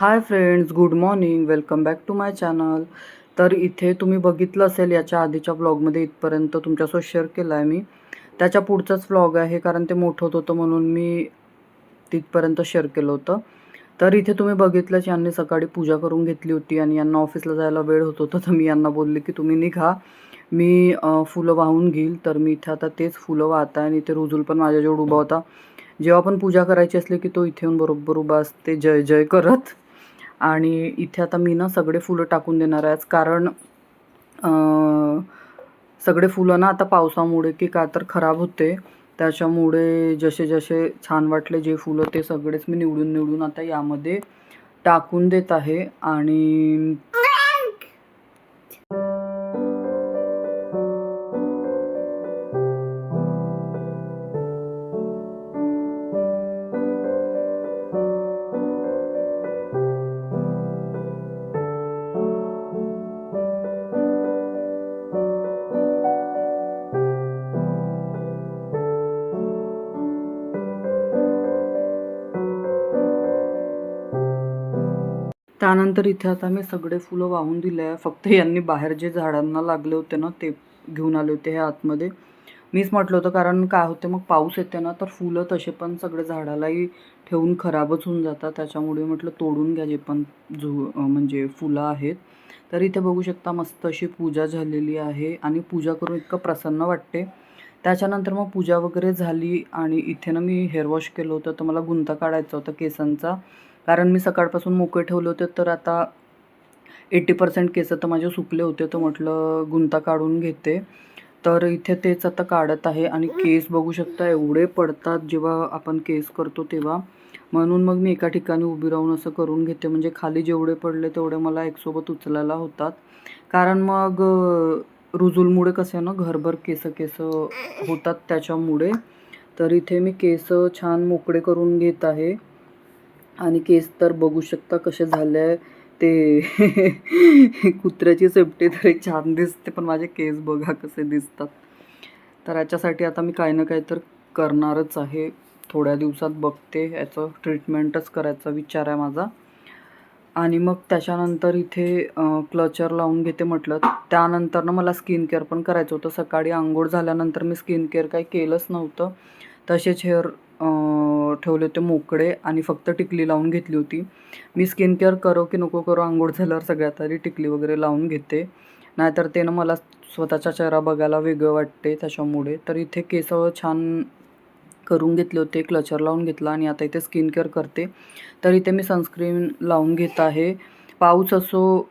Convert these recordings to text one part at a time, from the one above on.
High friends, good morning. Welcome back to my channel. तर इथे तुम्ही बघितलं असेल याच्या आधीच्या व्लॉगमध्ये इथपर्यंत तुमच्यासोबत शेअर केला आहे मी. त्याच्या पुढचाच व्लॉग आहे, कारण ते मोठं होत होतं म्हणून मी तिथपर्यंत शेअर केलं होतं. तर इथे तुम्ही बघितलंच, यांनी सकाळी पूजा करून घेतली होती आणि यांना ऑफिसला जायला वेळ होत होता. तर मी यांना बोलले की तुम्ही निघा, मी फुलं वाहून घेईल. तर मी इथे आता तेच फुलं वाहत आहे आणि इथे रुजुल पण माझ्याजवळ उभा होता. जेव्हा पण पूजा करायची असली की तो इथे येऊन बरोबर उभा असते जय जय करत. आणि इथे आता मी ना सगळे फुलं टाकून देणार आहे, कारण सगळे फुलं ना आता पावसामुळे की का तर खराब होते. त्याच्यामुळे जसे जसे छान वाटले जे फुलं ते सगळेच मी निवडून निवडून आता यामध्ये टाकून देत आहे. आणि त्यानंतर इथे आता मी सगळे फुलं वाहून दिले आहे. फक्त यांनी बाहेर जे झाडांना लागले होते ना ते घेऊन आले होते हे आतमध्ये. मीच म्हटलं होतं, कारण काय होते मग पाऊस येते ना तर फुलं तसे पण सगळे झाडालाही ठेवून खराबच होऊन जातात. त्याच्यामुळे म्हटलं तोडून घ्या जे पण म्हणजे फुलं आहेत. तर इथे बघू शकता मस्त अशी पूजा झालेली आहे आणि पूजा करून इतकं प्रसन्न वाटते. त्याच्यानंतर मग पूजा वगैरे झाली आणि इथे ना मी हेअर वॉश केलं होतं. तर मला गुंता काढायचा होता केसांचा, कारण मी सकाळपासून मोकळे ठेवले होते. तर आता 80% केस तर माझे सुकले होते. तर म्हटलं गुंता काढून घेते. तर इथे तेच आता काढत आहे आणि केस बघू शकता एवढे पडतात जेव्हा आपण केस करतो तेव्हा. म्हणून मग मी एका ठिकाणी उभी राहून असं करून घेते, म्हणजे खाली जेवढे पडले तेवढे मला एकसोबत उचलायला होतात. कारण मग रुजूलमुळे कसं आहे ना घरभर केस केस होतात त्याच्यामुळे. तर इथे मी केस छान मोकळे करून घेत आहे आणि केस तर बघू शकता कसे झाले आहे ते. कुत्र्याची सेफ्टी तरी छान दिसते, पण माझे केस बघा कसे दिसतात. तर याच्यासाठी आता मी काही ना काही तर करणारच आहे. थोड्या दिवसात बघते, याचं ट्रीटमेंटच करायचा विचार आहे माझा. आणि मग त्याच्यानंतर इथे क्लचर लावून घेते म्हटलं. त्यानंतर ना मला स्किन केअर पण करायचं होतं. सकाळी अंघोळ झाल्यानंतर मी स्किन केअर काही केलंच नव्हतं. तसेच हेअर ठेवले होते मोकळे आणि फक्त टिकली लावून घेतली होती. मी स्किन केअर करो की नको करो, अंघोळ झाल्यावर सगळ्यात आधी टिकली वगैरे लावून घेते, नाहीतर ते ना मला स्वतःचा चेहरा बघायला वेगळं वाटते त्याच्यामुळे. तर इथे केस छान करून घेतले होते, क्लचर लावून घेतला आणि आता इथे स्किन केअर करते. तर इथे मी सनस्क्रीन लावून घेत आहे. पाऊस असो,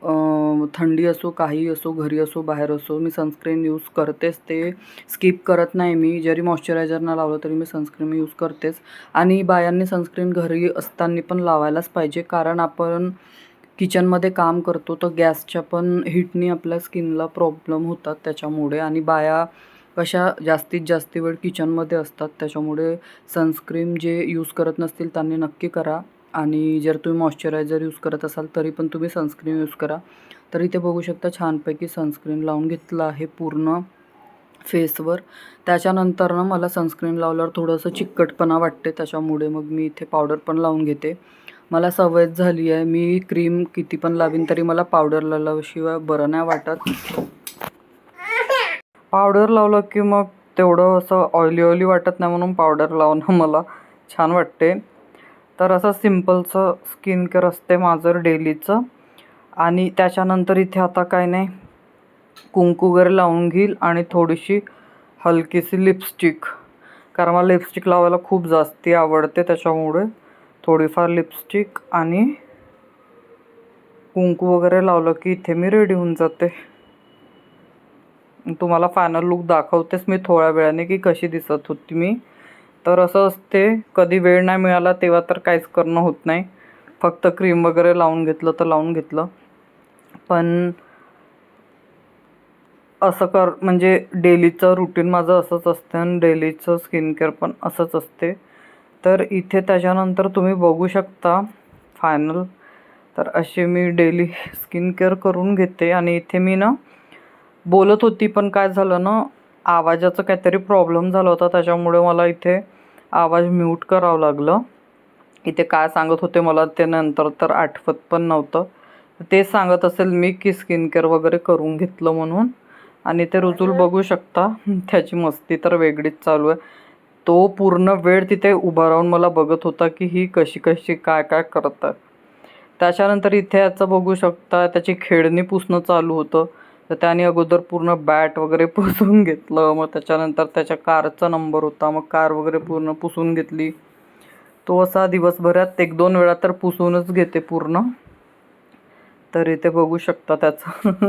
थंडी असो, काही असो, घरी असो बाहेर असो, मी सनस्क्रीन यूज करतेच. ते स्किप करत नाही मी. जरी मॉइश्चरायझर न लावलं तरी मी सनस्क्रीन यूज करतेच. आणि बायांनी सनस्क्रीन घरी असताना पण लावायलाच पाहिजे, कारण आपण किचनमध्ये काम करतो तर गॅसच्या पण हीटनी आपल्या स्किनला प्रॉब्लेम होतात त्याच्यामुळे. आणि बाया कशा जास्तीत जास्त वेळ किचनमध्ये असतात, त्याच्यामुळे सनस्क्रीन जे यूज करत नसतील त्यांनी नक्की करा. आणि जर तुम्ही मॉइश्चरायझर यूज करत असाल तरी पण तुम्ही सनस्क्रीन यूज करा. तर इथे बघू शकता छानपैकी सनस्क्रीन लावून घेतलं आहे पूर्ण फेसवर. त्याच्यानंतर ना मला सनस्क्रीन लावल्यावर थोडंसं चिकटपणा वाटते, त्याच्यामुळे मग मी इथे पावडर पण लावून घेते. मला सवयच झाली आहे, मी क्रीम किती पण लावीन तरी मला पावडर लावल्याशिवाय बरं नाही वाटत. पावडर लावलं की मग तेवढं असं ऑइली ऑइली वाटत नाही, म्हणून पावडर लावणं मला छान वाटते. तर असं सिम्पलचं स्किन केअर असते माझं डेलीचं. आणि त्याच्यानंतर इथे आता काय नाही, कुंकू वगैरे लावून घेईल आणि थोडीशी हलकीशी लिपस्टिक, कारण मला लिपस्टिक लावायला खूप जास्ती आवडते, त्याच्यामुळे थोडीफार लिपस्टिक आणि कुंकू वगैरे लावलं की इथे मी रेडी होऊन जाते. तुम्हाला फायनल लुक दाखवतेच मी थोड्या वेळाने की कशी दिसत होती मी. तर असं असते, कधी वेळ नाही मिळाला तेव्हा तर काहीच करणं होत नाही, फक्त क्रीम वगैरे लावून घेतलं तर लावून घेतलं. पण असं म्हणजे डेलीचं रुटीन माझं असंच असतं आणि डेलीचं स्किन केअर पण असंच असते. तर इथे त्याच्यानंतर तुम्ही बघू शकता फायनल. तर असे मी डेली स्किन केअर करून घेते. आणि इथे मी ना बोलत होती, पण काय झालं ना, आवाजाचं काहीतरी प्रॉब्लेम झाला होता, त्याच्यामुळे मला इथे आवाज म्यूट करावं लागलं. इथे काय सांगत होते मला ते नंतर तर आठवत पण नव्हतं. तेच सांगत असेल मी की स्किन केअर वगैरे करून घेतलं म्हणून. आणि ते रुजूल बघू शकता, त्याची मस्ती तर वेगळीच चालू आहे. तो पूर्ण वेळ तिथे उभा राहून मला बघत होता की ही कशी कशी काय काय करतात. त्याच्यानंतर इथे याचं बघू शकता, त्याची खेळणी पुसणं चालू होतं. तर त्याने अगोदर पूर्ण बॅट वगैरे पुसून घेतलं. मग त्याच्यानंतर त्याच्या कारचा नंबर होता, मग कार वगैरे पूर्ण पुसून घेतली. तो असा दिवसभरात 1-2 वेळा तर पुसूनच घेते पूर्ण. तर इथे बघू शकता त्याचं.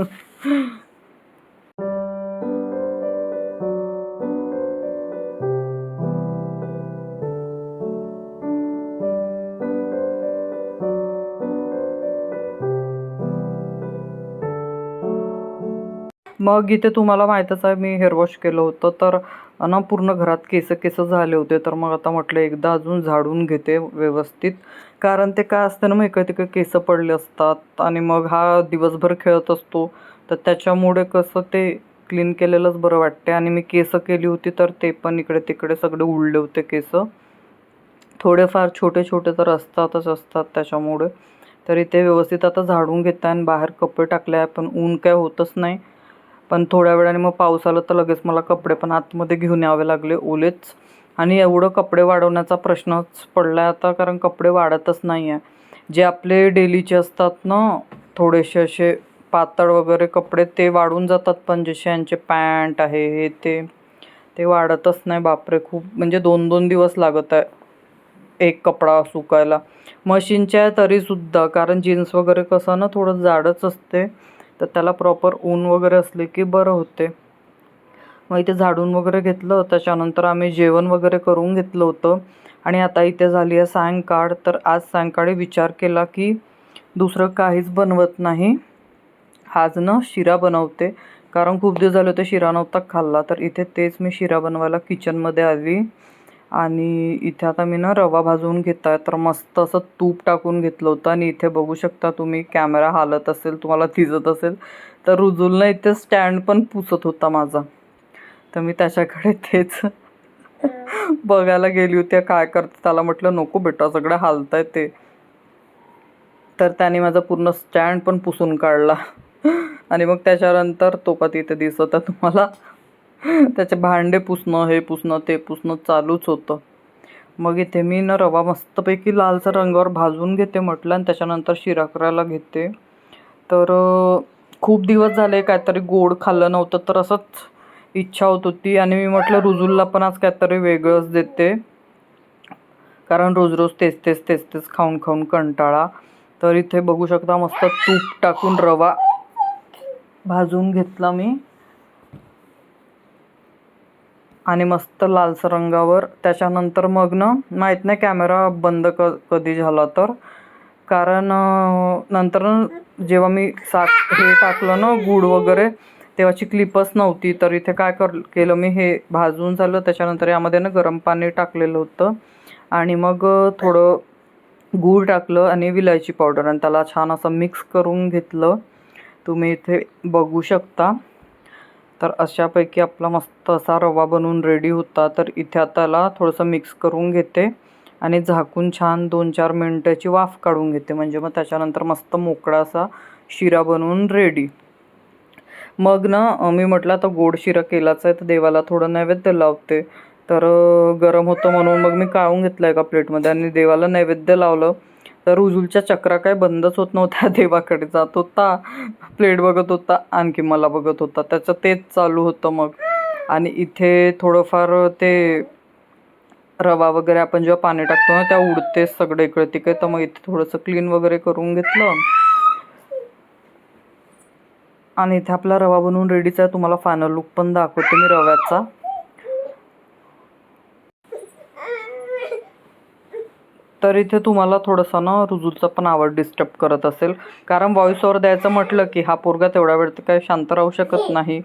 मग इथे तुम्हाला माहीतच आहे मी हेअर वॉश केलं होतं, तर ना पूर्ण घरात केस केस झाले होते. तर मग आता म्हटलं एकदा अजून झाडून घेते व्यवस्थित. कारण ते काय असतं ना, मग इकडे तिकडे केस पडले असतात आणि मग हा दिवसभर खेळत असतो. तर त्याच्यामुळे कसं ते क्लीन केलेलंच बरं वाटते. आणि मी केस केली होती तर ते पण इकडे तिकडे सगळे उडले होते केस. थोडेफार छोटे छोटे तर असतातच असतात त्याच्यामुळे. तर इथे व्यवस्थित आता झाडून घेते आणि बाहेर कपडे टाकले आहे, पण ऊन काय होतच नाही. पण थोड्या वेळाने मग पाऊस आला तर लगेच मला कपडे पण आतमध्ये घेऊन यावे लागले ओलेच. आणि एवढं कपडे वाढवण्याचा प्रश्नच पडला आहे आता, कारण कपडे वाढतच नाही आहे. जे आपले डेलीचे असतात ना, थोडेसे असे पातळ वगैरे कपडे ते वाढून जातात, पण जसे यांचे पॅन्ट आहे हे ते वाढतच नाही. बापरे, खूप म्हणजे 2-2 दिवस लागत आहे एक कपडा सुकायला. मशीनच्या आहे तरीसुद्धा, कारण जीन्स वगैरे कसं ना थोडं जाडच असते, तर त्याला प्रॉपर ऊन वगैरे असले की बरं होते. मग इथे झाडून वगैरे घेतलं. त्याच्यानंतर आम्ही जेवण वगैरे करून घेतलं होतं. आणि आता इथे झाली आहे सायंकाळ. तर आज सायंकाळी विचार केला की दुसरं काहीच बनवत नाही, आज ना शिरा बनवते. कारण खूप दिवस झाले होते शिरा नव्हता खाल्ला. तर इथे तेच मी शिरा बनवायला किचनमध्ये आली. आणि इथे आता मी ना रवा भाजून घेत आहे. तर मस्त असं तूप टाकून घेतलं होतं. आणि इथे बघू शकता तुम्ही, कॅमेरा हालत असेल तुम्हाला दिसत असेल, तर रुजूलनं इथे स्टँड पण पुसत होता माझा. तर मी त्याच्याकडे तेच बघायला गेली होती काय करते. त्याला म्हटलं नको बेटा, सगळं हालतंय ते. तर त्याने माझा पूर्ण स्टँड पण पुसून काढला. आणि मग त्याच्यानंतर तो का तिथे दिसत आहे तुम्हाला, त्याचे भांडे पुसणं, हे पुसणं ते पुसणं चालूच होतं. मग इथे मी ना रवा मस्तपैकी लालसर रंगावर भाजून घेते म्हटलं, आणि त्याच्यानंतर शिरा करायला घेते. तर खूप दिवस झाले काहीतरी गोड खाल्लं नव्हतं, तर असंच इच्छा होत होती. आणि मी म्हटलं रुजूलला पण आज काहीतरी वेगळंच देते, कारण रोज रोज तेच तेच तेच तेच खाऊन खाऊन कंटाळा. तर इथे बघू शकता मस्त तूप टाकून रवा भाजून घेतला मी, आणि मस्त लालसर रंगावर. त्याच्यानंतर मग ना माहीत नाही कॅमेरा बंद कधी झाला तर, कारण नंतर जेव्हा मी हे टाकलं ना गूळ वगैरे, तेव्हाची क्लिपच नव्हती. तर इथे काय केलं मी, हे भाजून झालं त्याच्यानंतर यामध्ये ना गरम पाणी टाकलेलं होतं. आणि मग थोडं गूळ टाकलं आणि विलायची पावडर, आणि त्याला छान असं मिक्स करून घेतलं. तुम्ही इथे बघू शकता. तर अशापैकी आपला मस्त असा रवा बनवून रेडी होता. तर इथे आता त्याला थोडंसं मिक्स करून घेते आणि झाकून छान 2-4 मिनटाची वाफ काढून घेते. म्हणजे मग त्याच्यानंतर मस्त मोकळा असा शिरा बनवून रेडी. मग ना मी म्हटलं आता गोड शिरा केलाच आहे, तर देवाला थोडं नैवेद्य लावते. तर गरम होतं म्हणून मग मी काढून घेतलं एका प्लेटमध्ये आणि देवाला नैवेद्य लावलं. तर उजूलच्या चक्रा काय बंदच होत नव्हत्या. देवाकडे जात होता, प्लेट बघत होता, आणखी मला बघत होता, त्याचं तेच चालू होतं. मग आणि इथे थोडंफार ते रवा वगैरे आपण जेव्हा पाणी टाकतो ना, त्या उडतेच सगळे इकडे तिकडे. तर मग इथे थोडंसं क्लीन वगैरे करून घेतलं. आणि इथे आपला रवा बनवून रेडीच आहे. तुम्हाला फायनल लुक पण दाखवते मी रव्याचा. तर इथे तुम्हाला थोडंसं ना रुजूचा पण आवाज डिस्टर्ब करत असेल, कारण व्हॉइस ओव्हर द्यायचं म्हटलं की हा पोरगा तेवढा वेळ तर काही शांत राहू शकत नाही.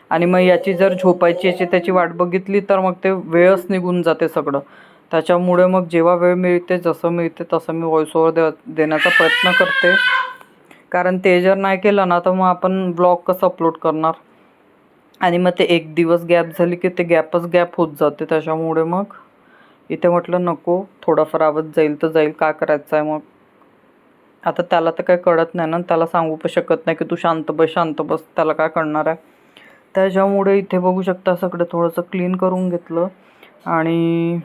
आणि मग याची जर झोपायची याची त्याची वाट बघितली तर मग ते वेळच निघून जाते सगळं. त्याच्यामुळे मग जेव्हा वेळ मिळते, जसं मिळते तसं मी व्हॉइस ओव्हर देण्याचा प्रयत्न करते. कारण ते जर नाही केलं ना तर मग आपण ब्लॉग कसं अपलोड करणार. आणि मग ते एक दिवस गॅप झाली की ते गॅप होत जाते. त्याच्यामुळे मग इथे म्हटलं नको, थोडाफार आवाज जाईल तर जाईल, का करायचं आहे मग. आता त्याला तर काही कळत नाही ना, त्याला सांगू पण शकत नाही की तू शांत बस शांत बस, त्याला काय कळणार आहे. त्याच्यामुळे इथे बघू शकता सगळं थोडंसं क्लीन करून घेतलं. आणि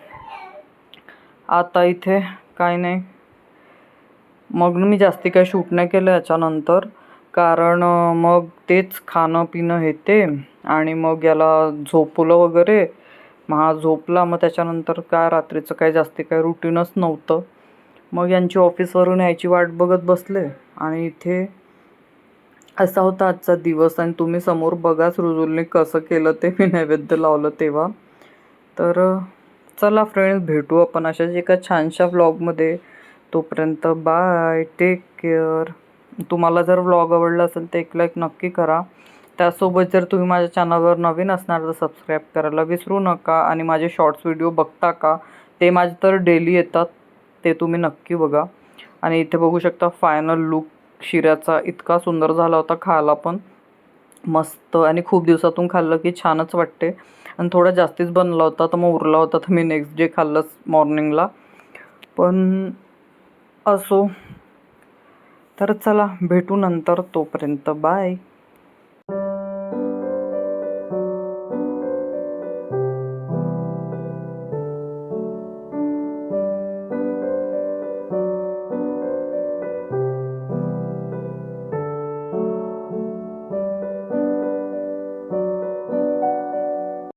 आता इथे काय नाही, मग मी जास्ती काही शूट नाही केलं याच्यानंतर, कारण मग तेच खाणं पिणं हे ते, आणि मग याला झोपवलं वगैरे. मग हा झोपला, मग त्याच्यानंतर काय रात्रीचं काय जास्ती काय रुटीनच नव्हतं. मग यांची ऑफिसवरून यायची वाट बघत बसले. आणि इथे असा होता आजचा दिवस. आणि तुम्ही समोर बघाच रुजुलने कसं केलं ते मी नैवेद्य लावलं तेव्हा. तर चला फ्रेंड्स, भेटू आपण अशाच एका छानशा व्लॉगमध्ये. तोपर्यंत बाय, टेक केअर. तुम्हाला जर व्लॉग आवडला असेल तर एक लाईक नक्की करा. त्यासोबत जर तुम्ही माझ्या चॅनलवर नवीन असणार तर सबस्क्राईब करायला विसरू नका. आणि माझे शॉर्ट्स व्हिडिओ बघता का, ते माझे तर डेली येतात, ते तुम्ही नक्की बघा. आणि इथे बघू शकता फायनल लुक शिऱ्याचा इतका सुंदर झाला होता, खायला पण मस्त. आणि खूप दिवसातून खाल्लं की छानच वाटते. आणि थोडा जास्तीच बनला होता, तर मग उरला होता तर मी नेक्स्ट डे खाल्लंच मॉर्निंगला. पण असो, तर चला भेटू नंतर. तोपर्यंत बाय.